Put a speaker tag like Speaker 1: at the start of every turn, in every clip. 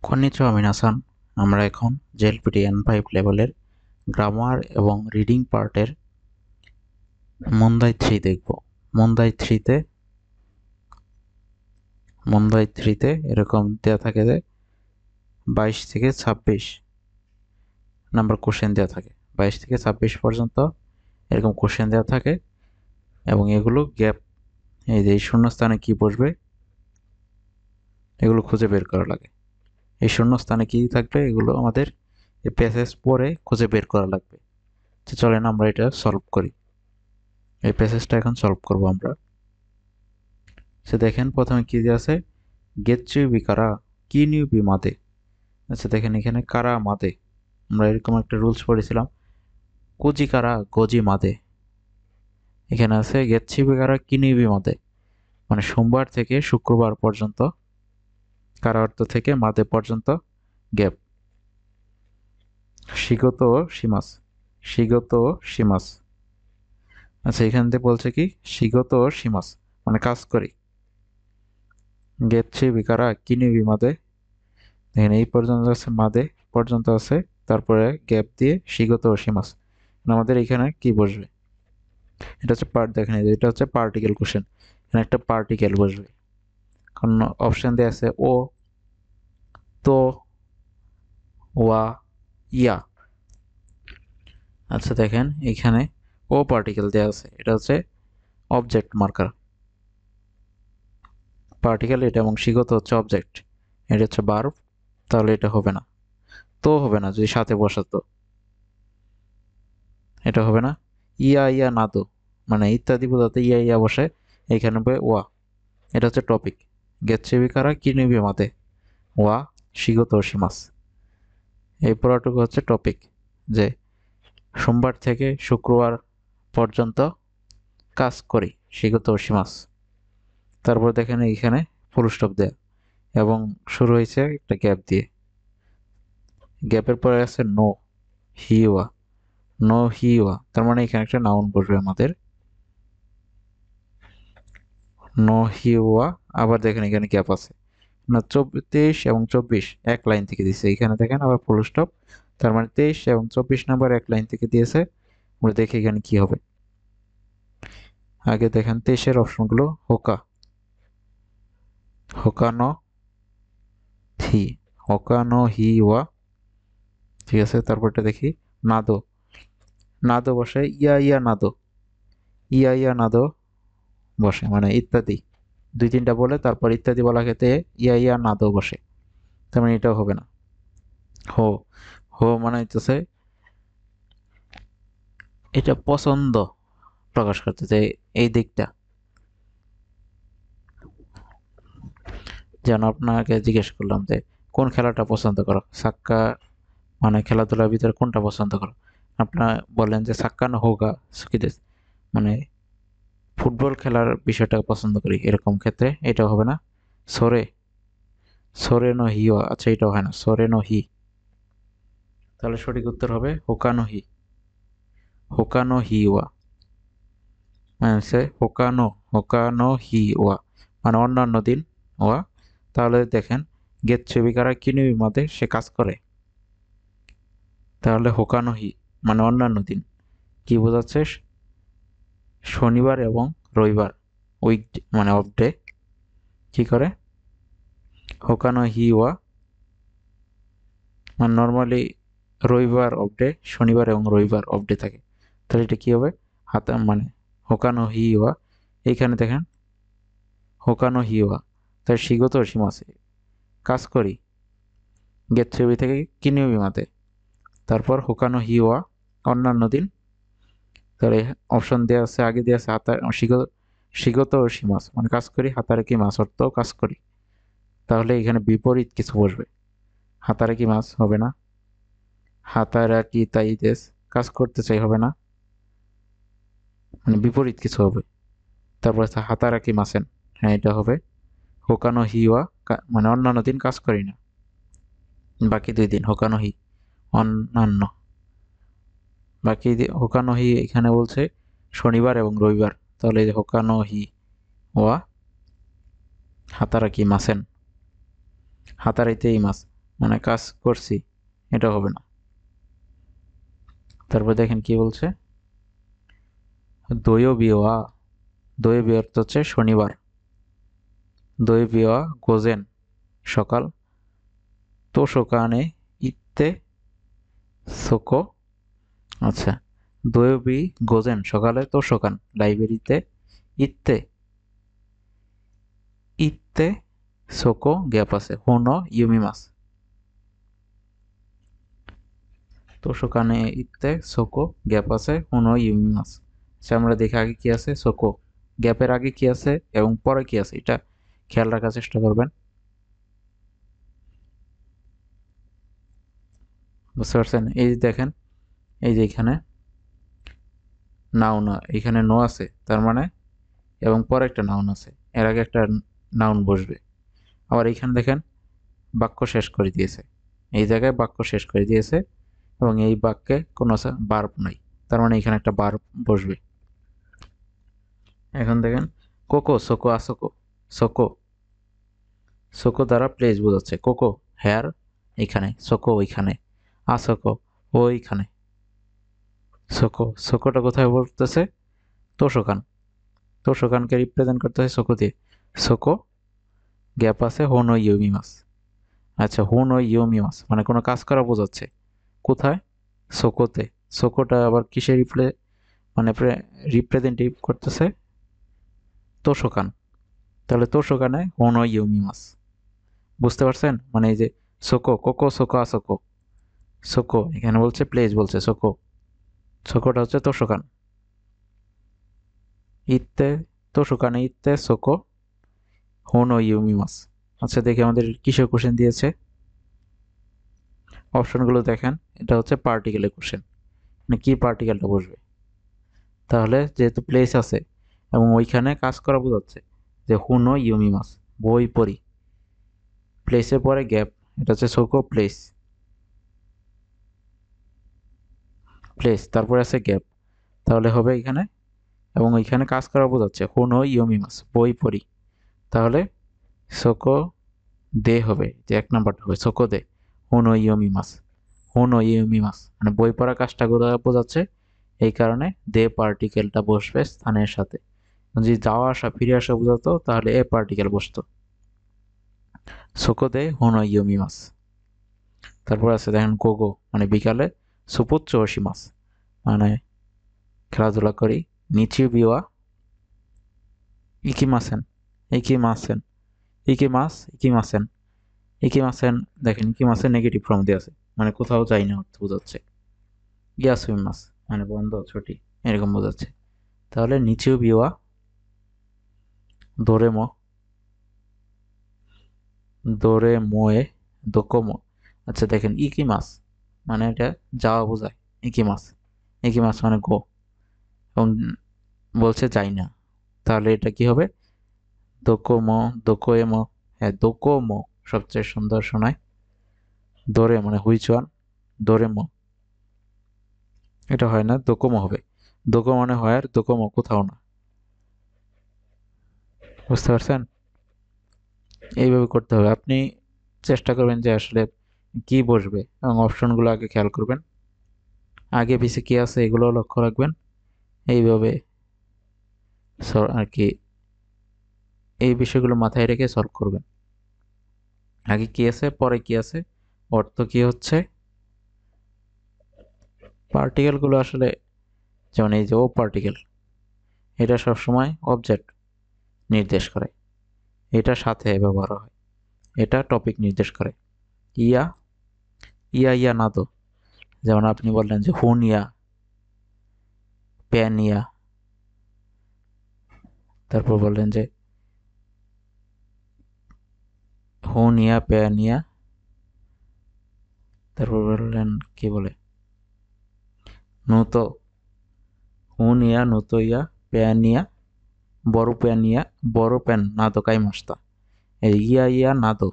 Speaker 1: Konnichiwa মিনাসান। আমরা এখন JLPT N5 লেভেলের গ্রামার এবং রিডিং পার্টের মন্দাই 3 দেখব। মন্দাই থ্রিতে এরকম দেওয়া থাকে যে 22 থেকে 26 নাম্বার কোশ্চেন দেওয়া থাকে। 22 থেকে 26 পর্যন্ত এরকম কোশ্চেন দেওয়া থাকে এবং এগুলো গ্যাপ, এই যে এই শূন্যস্থানে কি বসবে এগুলো খুঁজে বের করা লাগে। এই শূন্যস্থানে কি থাকবে এগুলো আমাদের এই প্যাসেজ পড়ে খুঁজে বের করা লাগবে। তো চলেন আমরা এটা সলভ করি। এই প্যাসেজটা এখন সলভ করব আমরা। সে দেখেন প্রথমে কি দিয়ে আছে, গেচ্চু বিকারা কি নিউ বি মাদে। আচ্ছা দেখেন এখানে কারা মাদে, আমরা এরকম একটা রুলস পড়েছিলাম, কুজি কারা গজি মাদে। এখানে আছে গেচ্ছি বিকারা কি নিউ বি মাদে, মানে সোমবার থেকে শুক্রবার পর্যন্ত, কারা অর্থ থেকে মাদে পর্যন্ত গ্যাপ। শিগত সীমাস, শিগত সীমাস। আচ্ছা এখান থেকে বলছে কি শিগত সীমাস মানে কাজ করি। গেচ্ছি বিকারা কি নিউ বি মাদে, দেখেন এই পর্যন্ত আছে মাদে পর্যন্ত আছে, তারপরে গ্যাপ দিয়ে শিগত সীমাস। আমাদের এখানে কি বসবে, এটা হচ্ছে পার্ট, দেখেন এটা হচ্ছে পার্টিকেল কোশ্চেন, এখানে একটা পার্টিকেল বসবে। কারণ অপশন দেওয়া আছে ও, তো, ওয়া, ইয়া। আচ্ছা দেখেন এখানে ও পার্টিকেল দেওয়া আছে, এটা হচ্ছে অবজেক্ট মার্কার পার্টিকেল এটা, এবং শিগত হচ্ছে অবজেক্ট, এটা হচ্ছে ভার্ব, তাহলে এটা হবে না। তো হবে না যদি সাথে বসাতো, এটা হবে না। ইয়া ইয়া নাদো মানে ইত্যাদি বোঝাতে ইয়া ইয়া বসে, এইখানে হবে ওয়া, এটা হচ্ছে টপিক। গেচ্ছেবিকারা কি নিবি মাতে, ওয়া শিগত সীমাস। এই পড়াটুকু হচ্ছে টপিক, যে সোমবার থেকে শুক্রবার পর্যন্ত কাজ করি শিগত সীমাস। তারপর দেখেন এইখানে ফুল স্টপ দেয়া এবং শুরু হয়েছে একটা গ্যাপ দিয়ে, গ্যাপের পরে আছে নো হিওয়া, নো হিওয়া, তার মানে এখানে একটা নাউন বসবে আমাদের, নো হিওয়া। আবার দেখেন এখানে গ্যাপ আছে না, 23 এবং 24 এক লাইন থেকে দিয়েছে, এখানে দেখেন আবার ফুল স্টপ, তার মানে 23 এবং 24 নাম্বার এক লাইন থেকে দিয়েছে। আমরা দেখি এখানে কি হবে। আগে দেখেন 23-এর অপশনগুলো, হোকা, হোকানো থি, হোকানো হি ওয়া, ঠিক আছে। তারপরটা দেখি নাদো, নাদো বসে ইয়া ইয়া নাদো, ইয়া ইয়া নাদো বসে মানে ইত্যাদি, দুই তিনটা বলে তারপর ইত্যাদি বলা ক্ষেত্রে ইয়া ইয়া নাদো বসে, তার মানে এটাও হবে না। হো, হো মানে হচ্ছে এটা পছন্দ প্রকাশ করতে চাই এই দিকটা। যেন আপনাকে জিজ্ঞেস করলাম যে কোন খেলাটা পছন্দ করো, সাক্কা মানে খেলাধুলার ভিতরে কোনটা পছন্দ করো, আপনার বলেন যে সাক্কা না হোগা সুকিদেস, মানে ফুটবল খেলার বিষয়টা পছন্দ করি, এরকম ক্ষেত্রে এটা হবে না। সোরে, সোরে নো হিওয়া, আচ্ছা এটাও হয় না, সোরে নো হি, তাহলে সঠিক উত্তর হবে হোকানো হি, হোকানো হি ওয়া, মানে হোকানো, হোকানো হি ওয়া মানে অন্যান্য দিন ওয়া। তাহলে দেখেন গেত সেবিকারা কিনুই মাদে সে কাজ করে, তাহলে হোকানো হি মানে অন্যান্য দিন, কি বোঝাচ্ছে, শনিবার এবং রবিবার, উইক মানে অফ ডে, কি করে হোকানো হি ওয়া, মানে নর্মালি রবিবার অফ ডে, শনিবার এবং রবিবার অফ ডে থাকে, তাহলে এটা কি হবে হাতা মানে হোকানো হি ওয়া। এইখানে দেখেন হোকানো হি ওয়া, তাই শিগত সীমাসে কাজ করি, গেট থ্রি থেকে কিনিও বিমাতে, তারপর হোকানো হি ওয়া অন্যান্য দিন, তাহলে অপশন দেওয়া আছে, আগে দেওয়া আছে হাতা শিগত সীমাস মানে কাজ করি, হাতারে কি মাছ অর্থ কাজ করি, তাহলে এখানে বিপরীত কিছু বসবে, হাতারে কি মাছ হবে না, হাতারা কি তাই দেশ কাজ করতে চাই হবে না, মানে বিপরীত কিছু হবে। তারপর আছে হাতারা কি মাসেন, হ্যাঁ এটা হবে হোকানো হিওয়া, মানে অন্যান্য দিন কাজ করি না, বাকি দুই দিন হোকানো হি অন্যান্য, বাকি হোকানো হি এখানে বলছে শনিবার এবং রবিবার, তাহলে এই যে হোকানো হি ওয়া হাতারা কি মাসেন, হাতারাইতেই মাস, মানে কাজ করছি, এটা হবে না। তারপর দেখেন কি বলছে, দোয়বিওয়া, দোয়বিও অর্থ হচ্ছে শনিবার, দোয়বিওয়া গোজেন সকাল, তোশোকানে ইত্তে সোকো, আচ্ছা, দোয়বি গোজেন সকালে তোশোকান লাইব্রেরিতে, ইত্তে ইত্তে সোকো গ্যাপ আছে, হুনো ইউমিমাস, তোশোকানে ইত্তে সোকো গ্যাপ আছে, হুনো ইউমিমাস। আচ্ছা, আমরা দেখি আগে কি আছে, সোকো গ্যাপের আগে কি আছে এবং পরে কি আছে, এটা খেয়াল রাখার চেষ্টা করবেন। বুঝতে পারছেন? এই যে দেখেন, এই যে এখানে নাউন, এখানে নো আছে, তার মানে এবং পরে একটা নাউন আছে, এর আগে একটা নাউন বসবে। আবার এইখানে দেখেন বাক্য শেষ করে দিয়েছে, এই জায়গায় বাক্য শেষ করে দিয়েছে এবং এই বাক্যে কোনো বার্ব নাই, তার মানে এখানে একটা বার্ব বসবে। এখন দেখেন কোকো সোকো আসোকো, সোকো, সোকো দ্বারা প্লেস বোঝাচ্ছে, কোকো হেয়ার এখানে, সোকো ওইখানে, আসোকো ওইখানে। সোকো, সোকোটা কোথায় বলতেছে, তোষকান, তোষকানকে রিপ্রেজেন্ট করতে হয় সোকো দিয়ে, সোকো গ্যাপ আছে হোনো ইউমিমাস। আচ্ছা, হোনো ইউমিমাস মানে কোনো কাজ করা বোঝাচ্ছে, কোথায়, সোকোতে। সোকোটা আবার কিসে মানে রিপ্রেজেন্টেটিভ করতেছে, তোষকান, তাহলে তোষকানে হোনো ইউমিমাস। বুঝতে পারছেন? মানে এই যে সোকো, কোকো সোকো আসোকো, সোকো এখানে বলছে প্লেস, বলছে সোকো, সোকোটা হচ্ছে তোষকান, ইত্তে তোষকানে ইত্তে সোকো হোনো ইউমিমাস। আচ্ছা, দেখি আমাদের কিসের কোশ্চেন দিয়েছে, অপশনগুলো দেখেন, এটা হচ্ছে পার্টিকেলের কোশ্চেন, মানে কি পার্টিকেলটা বসবে। তাহলে যেহেতু প্লেস আছে এবং ওইখানে কাজ করা বোঝাচ্ছে, যে হুনো ইউমিমাস বই পড়ি, প্লেসের পরে গ্যাপ, এটা হচ্ছে সোকো প্লেস, প্লেস তারপরে আছে গ্যাপ, তাহলে হবে এখানে, এবং ওইখানে কাজ করা বোঝাচ্ছে হুনো ইউমিমাস বই পড়ি, তাহলে সোকো দে হবে, যে এক নাম্বারটা হবে সোকো দে হুনো ইউমিমাস, হুনো ইউমিমাস মানে বই পড়া কাজটা বোঝাচ্ছে, এই কারণে দে পার্টিকেলটা বসবে স্থানের সাথে। যদি যাওয়া আসা ফিরে আসা বোঝাতো তাহলে এ পার্টিকেল বসতো, সোকোদে হুনো ইউমিমাস। তারপর আছে দেখেন গোগো মানে বিকালে, সুপুচ্চ ওশিমাস মানে খেলাধুলা করি, নিচি বিওয়া ইকিমাসেন, ইকিমাসেন, ইকিমাস ইকিমাসেন, ইকিমাসেন, দেখেন ইকিমাসেন নেগেটিভ ফর্ম দিয়ে আছে, মানে কোথাও যাই না অর্থ বোঝাচ্ছে, ইয়াসুইমাস মানে বন্ধ ছুটি এরকম বোঝাচ্ছে। তাহলে নিচু বিওয়া দোরেমো, দোরেমোয়ে দোকোমো। আচ্ছা দেখেন ইকিমাস মানে এটা যাওয়া বোঝায়, ইকিমাস, ইকিমাস মানে গো, এবং বলছে যাই না, তাহলে এটা কি হবে, দোকোমো, দোকোয়েমো, হ্যাঁ দোকোমো সবচেয়ে সুন্দর শোনায়, দোরে মানে হুইচ ওয়ান, দোরেমো, এটা হয় না, দোকোমো হবে, দোকো মানে হয় আর দোকোমো কোথাও না। বুঝতে পারছেন? এইভাবে করতে হবে, আপনি চেষ্টা করবেন যে আসলে কি বসবে এবং অপশনগুলো আগে খেয়াল করবেন, আগে পিছে কি আছে এগুলো লক্ষ্য রাখবেন, এইভাবে আর কি এই বিষয়গুলো মাথায় রেখে সলভ করবেন, আগে কি আছে পরে কি আছে, অর্থ কি হচ্ছে। পার্টিকেল গুলো আসলে যেমন এই যে ও পার্টিকেল, এটা সবসময় অবজেক্ট নির্দেশ করে, এটা সাথে ব্যবহার হয়, এটা টপিক নির্দেশ করে। ইয়া, ইয়া ইয়া না তো, যেমন আপনি বললেন যে হুন ইয়া, প্যান ইয়া, তারপর বললেন যে হুন ইয়া প্যান ইয়া, তারপর বললেন কি বলে নুতো, হুন ইয়া নুতো ইয়া প্যান ইয়া, বড় প্যান ইয়া, বড় প্যান না তো কাই মাস্তা, এই ইয়া ইয়া না তো,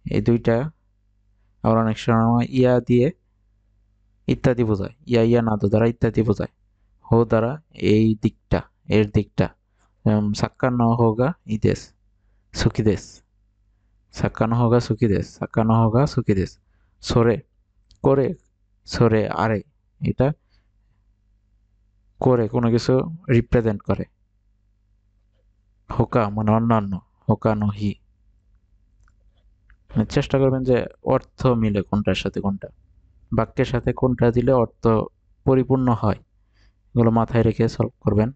Speaker 1: এই দুইটা আবার অনেক সময় ইয়া দিয়ে ইত্যাদি বোঝায়, ইয়া ইয়া না তো দ্বারা ইত্যাদি বোঝায়, হো দ্বারা এই দিকটা, এর দিকটা, সাক্কার ন হোগা ইদেশ সুখী দেশ, সাক্কানো হোগা সুকি দেস, সাক্কানো হোগা সুকি দেস। সরে, করে, সরে, আরে, এটা করে কোনো কিছু রিপ্রেজেন্ট করে। হোকা মানে অন্যান্য, হোকা নো হি। মানে চেষ্টা করবেন যে অর্থ মিলে কোনটার সাথে কোনটা, বাক্যের সাথে কোনটা দিলে অর্থ পরিপূর্ণ হয়, এগুলো মাথায় রেখে সলভ করবেন।